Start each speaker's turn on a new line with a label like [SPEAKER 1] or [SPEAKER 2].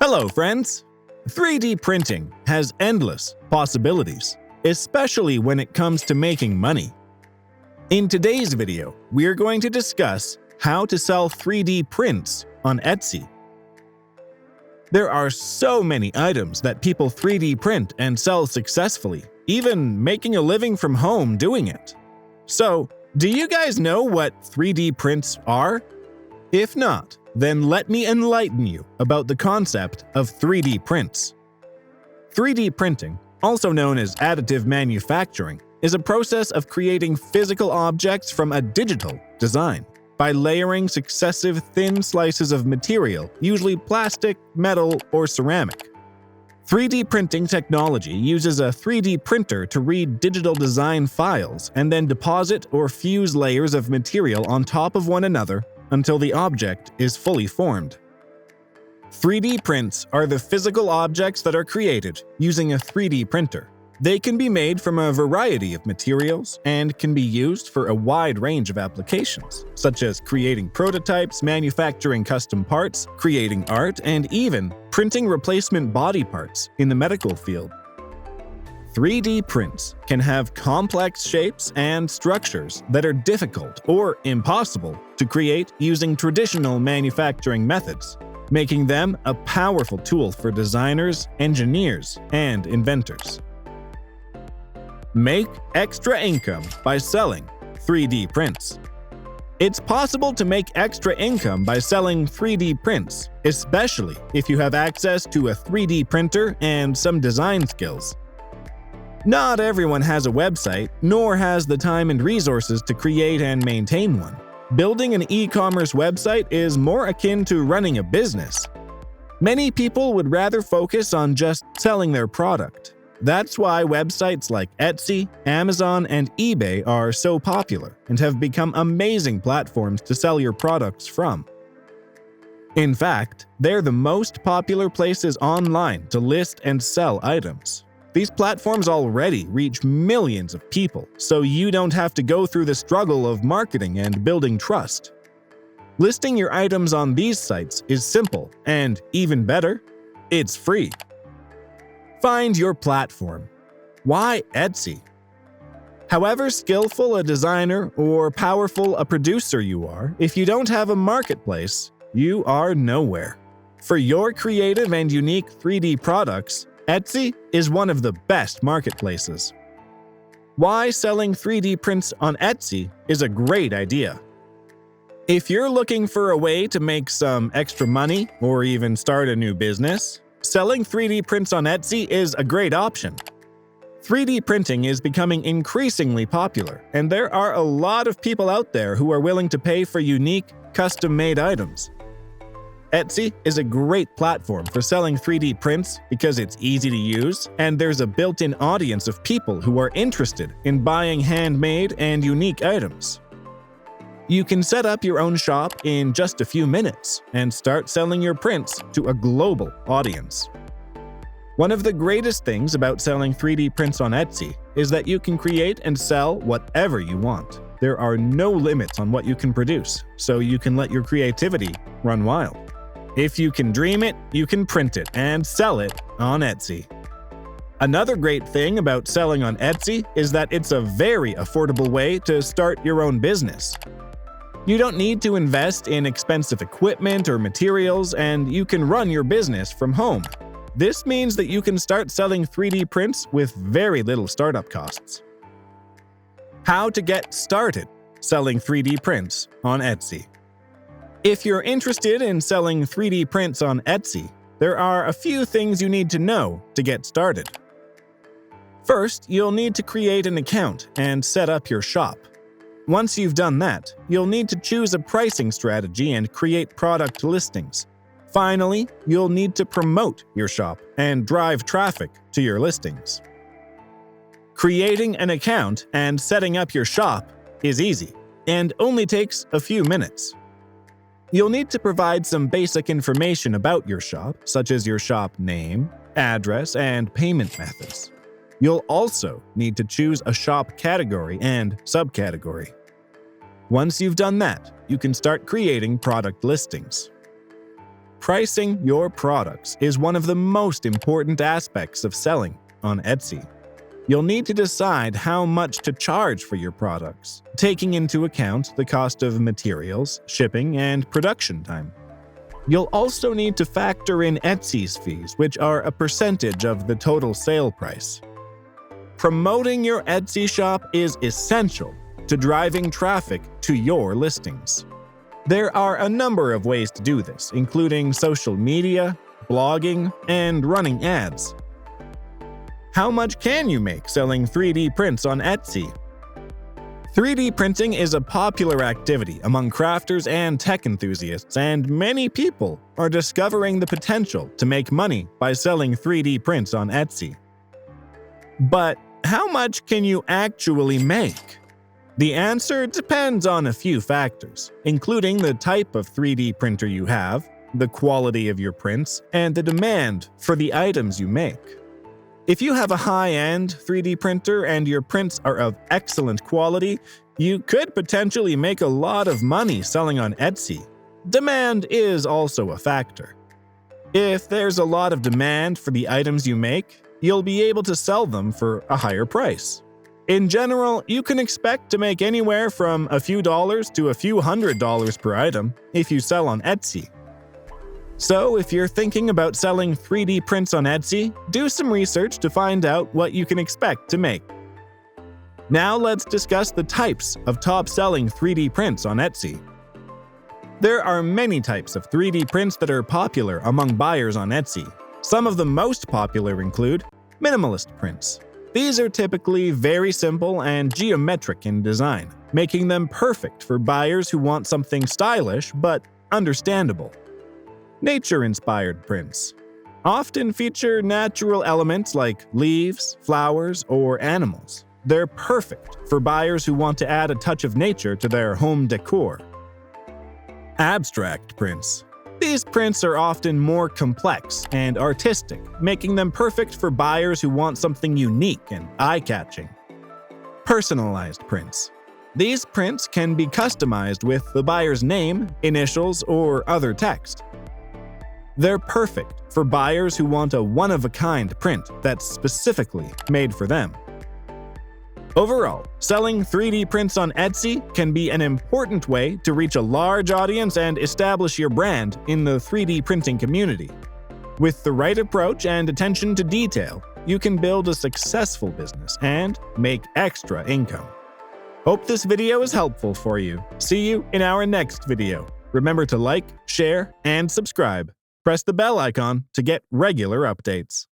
[SPEAKER 1] Hello, friends! 3D printing has endless possibilities, especially when it comes to making money. In today's video, we are going to discuss how to sell 3D prints on Etsy. There are so many items that people 3D print and sell successfully, even making a living from home doing it. So, do you guys know what 3D prints are? If not, then let me enlighten you about the concept of 3D prints. 3D printing, also known as additive manufacturing, is a process of creating physical objects from a digital design by layering successive thin slices of material, usually plastic, metal, or ceramic. 3D printing technology uses a 3D printer to read digital design files and then deposit or fuse layers of material on top of one another until the object is fully formed. 3D prints are the physical objects that are created using a 3D printer. They can be made from a variety of materials and can be used for a wide range of applications, such as creating prototypes, manufacturing custom parts, creating art, and even printing replacement body parts in the medical field. 3D prints can have complex shapes and structures that are difficult or impossible to create using traditional manufacturing methods, making them a powerful tool for designers, engineers, and inventors. Make extra income by selling 3D prints. It's possible to make extra income by selling 3D prints, especially if you have access to a 3D printer and some design skills. Not everyone has a website, nor has the time and resources to create and maintain one. Building an e-commerce website is more akin to running a business. Many people would rather focus on just selling their product. That's why websites like Etsy, Amazon, and eBay are so popular and have become amazing platforms to sell your products from. In fact, they're the most popular places online to list and sell items. These platforms already reach millions of people, so you don't have to go through the struggle of marketing and building trust. Listing your items on these sites is simple, and even better, it's free. Find your platform. Why Etsy? However skillful a designer or powerful a producer you are, if you don't have a marketplace, you are nowhere. For your creative and unique 3D products, Etsy is one of the best marketplaces. Why selling 3D prints on Etsy is a great idea. If you're looking for a way to make some extra money or even start a new business, selling 3D prints on Etsy is a great option. 3D printing is becoming increasingly popular, and there are a lot of people out there who are willing to pay for unique, custom-made items. Etsy is a great platform for selling 3D prints because it's easy to use, and there's a built-in audience of people who are interested in buying handmade and unique items. You can set up your own shop in just a few minutes and start selling your prints to a global audience. One of the greatest things about selling 3D prints on Etsy is that you can create and sell whatever you want. There are no limits on what you can produce, so you can let your creativity run wild. If you can dream it, you can print it and sell it on Etsy. Another great thing about selling on Etsy is that it's a very affordable way to start your own business. You don't need to invest in expensive equipment or materials, and you can run your business from home. This means that you can start selling 3D prints with very little startup costs. How to get started selling 3D prints on Etsy. If you're interested in selling 3D prints on Etsy, there are a few things you need to know to get started. First, you'll need to create an account and set up your shop. Once you've done that, you'll need to choose a pricing strategy and create product listings. Finally, you'll need to promote your shop and drive traffic to your listings. Creating an account and setting up your shop is easy and only takes a few minutes. You'll need to provide some basic information about your shop, such as your shop name, address, and payment methods. You'll also need to choose a shop category and subcategory. Once you've done that, you can start creating product listings. Pricing your products is one of the most important aspects of selling on Etsy. You'll need to decide how much to charge for your products, taking into account the cost of materials, shipping, and production time. You'll also need to factor in Etsy's fees, which are a percentage of the total sale price. Promoting your Etsy shop is essential to driving traffic to your listings. There are a number of ways to do this, including social media, blogging, and running ads. How much can you make selling 3D prints on Etsy? 3D printing is a popular activity among crafters and tech enthusiasts, and many people are discovering the potential to make money by selling 3D prints on Etsy. But how much can you actually make? The answer depends on a few factors, including the type of 3D printer you have, the quality of your prints, and the demand for the items you make. If you have a high-end 3D printer and your prints are of excellent quality, you could potentially make a lot of money selling on Etsy. Demand is also a factor. If there's a lot of demand for the items you make, you'll be able to sell them for a higher price. In general, you can expect to make anywhere from a few dollars to a few $100s per item if you sell on Etsy. So, if you're thinking about selling 3D prints on Etsy, do some research to find out what you can expect to make. Now let's discuss the types of top-selling 3D prints on Etsy. There are many types of 3D prints that are popular among buyers on Etsy. Some of the most popular include minimalist prints. These are typically very simple and geometric in design, making them perfect for buyers who want something stylish but understandable. Nature-inspired prints often feature natural elements like leaves, flowers, or animals. They're perfect for buyers who want to add a touch of nature to their home decor. Abstract prints. These prints are often more complex and artistic, making them perfect for buyers who want something unique and eye-catching. Personalized prints. These prints can be customized with the buyer's name, initials, or other text. They're perfect for buyers who want a one-of-a-kind print that's specifically made for them. Overall, selling 3D prints on Etsy can be an important way to reach a large audience and establish your brand in the 3D printing community. With the right approach and attention to detail, you can build a successful business and make extra income. Hope this video is helpful for you. See you in our next video. Remember to like, share, and subscribe. Press the bell icon to get regular updates.